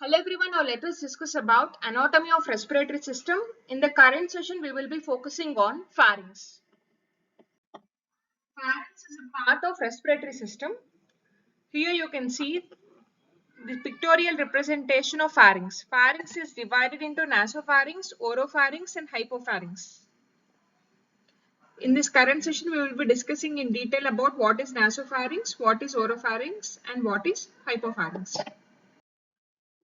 Hello everyone, now let us discuss about anatomy of respiratory system. In the current session, we will be focusing on pharynx. Pharynx is a part of respiratory system. Here you can see the pictorial representation of pharynx. Pharynx is divided into nasopharynx, oropharynx and hypopharynx. In this current session, we will be discussing in detail about what is nasopharynx, what is oropharynx and what is hypopharynx.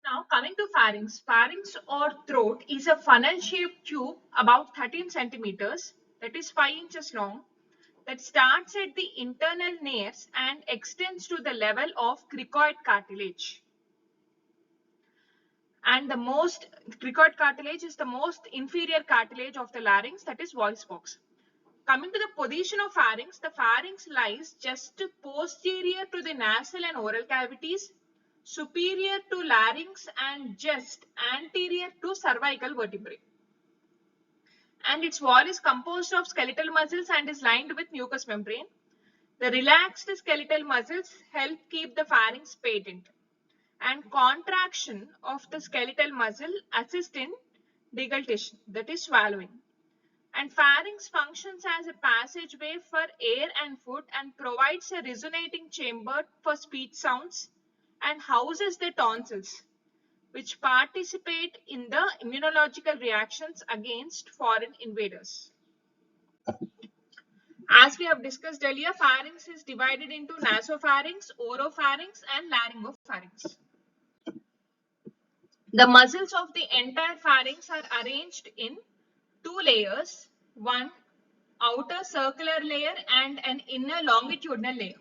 Now coming to pharynx. Pharynx or throat is a funnel-shaped tube about 13 centimeters, that is 5 inches long, that starts at the internal nares and extends to the level of cricoid cartilage. And the cricoid cartilage is the most inferior cartilage of the larynx, that is voice box. Coming to the position of pharynx, the pharynx lies just posterior to the nasal and oral cavities, superior to larynx and just anterior to cervical vertebrae. And its wall is composed of skeletal muscles and is lined with mucous membrane. The relaxed skeletal muscles help keep the pharynx patent, and contraction of the skeletal muscle assists in deglutition, that is swallowing. And pharynx functions as a passageway for air and food and provides a resonating chamber for speech sounds and houses the tonsils, which participate in the immunological reactions against foreign invaders. As we have discussed earlier, pharynx is divided into nasopharynx, oropharynx and laryngopharynx. The muscles of the entire pharynx are arranged in two layers, one outer circular layer and an inner longitudinal layer.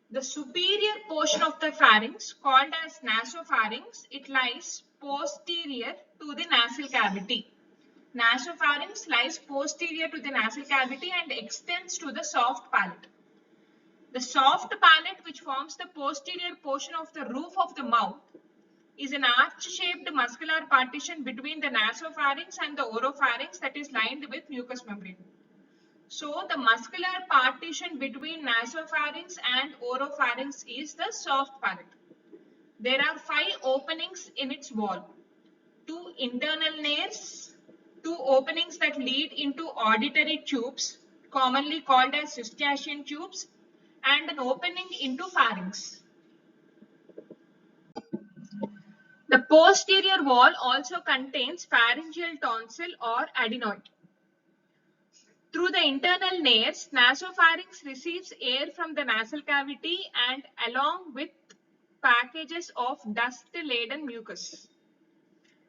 The superior portion of the pharynx, called as nasopharynx, it lies posterior to the nasal cavity. Nasopharynx lies posterior to the nasal cavity and extends to the soft palate. The soft palate, which forms the posterior portion of the roof of the mouth, is an arch-shaped muscular partition between the nasopharynx and the oropharynx that is lined with mucous membrane. So the muscular partition between nasopharynx and oropharynx is the soft palate. There are 5 openings in its wall. 2 internal nares, 2 openings that lead into auditory tubes, commonly called as Eustachian tubes, and an opening into pharynx. The posterior wall also contains pharyngeal tonsil or adenoid. Through the internal nares, nasopharynx receives air from the nasal cavity and along with packages of dust-laden mucus.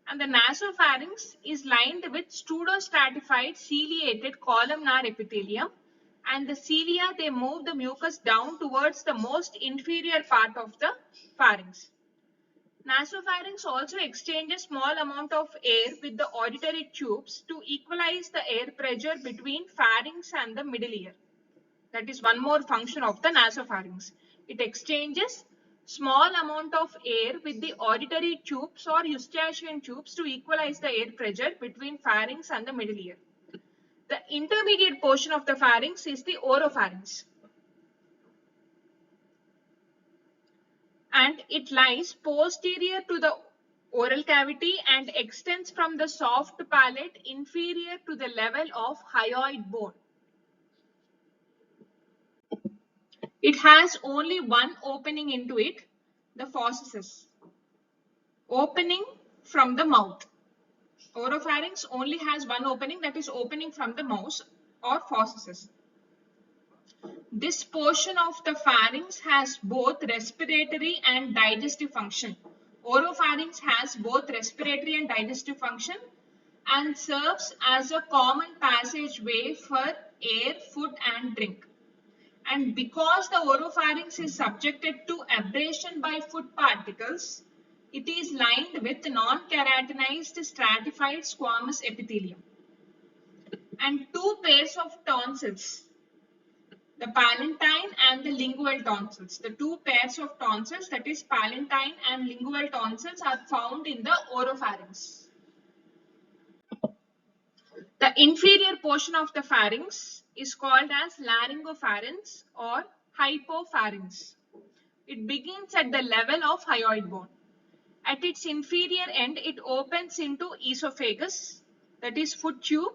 And the nasopharynx is lined with pseudostratified ciliated columnar epithelium, and the cilia, they move the mucus down towards the most inferior part of the pharynx. Nasopharynx also exchanges small amount of air with the auditory tubes to equalize the air pressure between pharynx and the middle ear. That is one more function of the nasopharynx. It exchanges small amount of air with the auditory tubes or Eustachian tubes to equalize the air pressure between pharynx and the middle ear. The intermediate portion of the pharynx is the oropharynx, and it lies posterior to the oral cavity and extends from the soft palate inferior to the level of hyoid bone. It has only one opening into it, the fauces, opening from the mouth. Oropharynx only has one opening, that is opening from the mouth or fauces. This portion of the pharynx has both respiratory and digestive function. Oropharynx has both respiratory and digestive function and serves as a common passageway for air, food and drink. And because the oropharynx is subjected to abrasion by food particles, it is lined with non-keratinized stratified squamous epithelium and 2 pairs of tonsils, the palatine and the lingual tonsils. The 2 pairs of tonsils, that is palatine and lingual tonsils, are found in the oropharynx. The inferior portion of the pharynx is called as laryngopharynx or hypopharynx. It begins at the level of hyoid bone. At its inferior end, it opens into esophagus, that is food tube,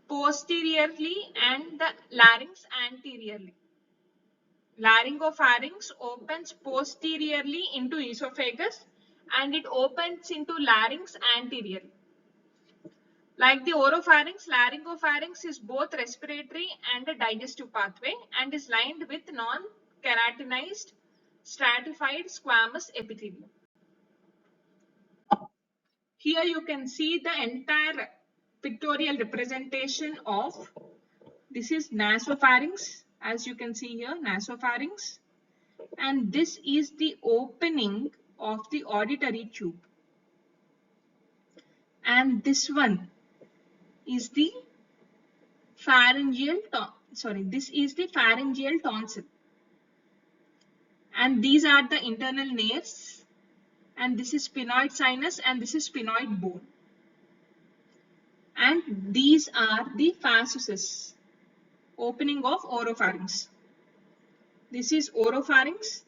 posteriorly, and the larynx anteriorly. Laryngopharynx opens posteriorly into esophagus and it opens into larynx anteriorly. Like the oropharynx, laryngopharynx is both respiratory and a digestive pathway and is lined with non-keratinized stratified squamous epithelium. Here you can see the entire pictorial representation of, this is nasopharynx, as you can see here, nasopharynx, and this is the opening of the auditory tube, and this one is the this is the pharyngeal tonsil, and these are the internal nares, and this is sphenoid sinus and this is sphenoid bone, and these are the fasces, opening of oropharynx. This is oropharynx,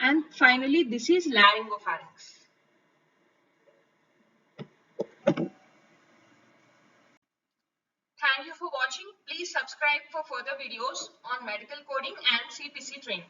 and finally this is laryngopharynx. Thank you for watching. Please subscribe for further videos on medical coding and CPC training.